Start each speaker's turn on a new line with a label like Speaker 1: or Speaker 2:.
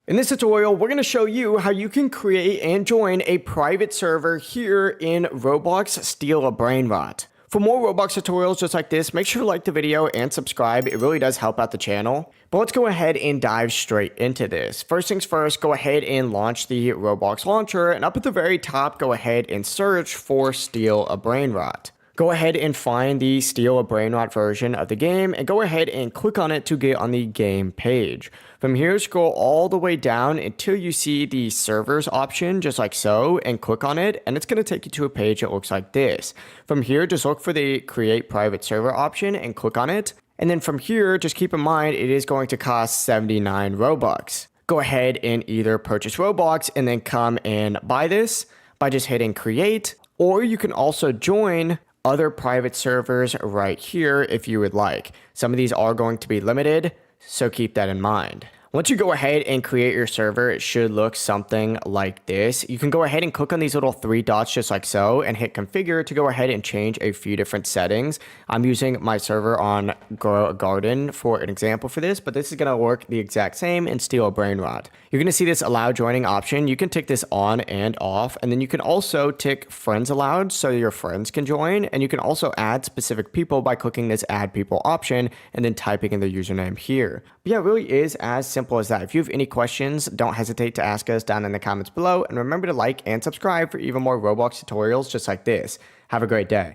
Speaker 1: In this tutorial, we're going to show you how you can create and join a private server here in Roblox Steal a Brainrot. For more Roblox tutorials just like this, make sure to like the video and subscribe. It really does help out the channel. But let's go ahead and dive straight into this. First things first, go ahead and launch the Roblox launcher, and up at the very top, go ahead and search for Steal a Brainrot. Go ahead and find the Steal a Brainrot version of the game and go ahead and click on it to get on the game page. From here, scroll all the way down until you see the servers option, just like so, and click on it, and it's going to take you to a page that looks like this. From here, just look for the Create Private Server option and click on it. And then from here, just keep in mind, it is going to cost 79 Robux. Go ahead and either purchase Roblox and then come and buy this by just hitting Create, or you can also join other private servers right here if you would like. Some of these are going to be limited, so keep that in mind. Once you go ahead and create your server, it should look something like this. You can go ahead and click on these little three dots just like so and hit configure to go ahead and change a few different settings. I'm using my server on Grow a Garden for an example for this, but this is going to work the exact same in Steal a Brainrot. You're going to see this allow joining option. You can tick this on and off, and then you can also tick friends allowed so your friends can join, and you can also add specific people by clicking this add people option and then typing in their username here. But yeah, it really is as simple as that. If you have any questions, don't hesitate to ask us down in the comments below, and remember to like and subscribe for even more Roblox tutorials just like this. Have a great day.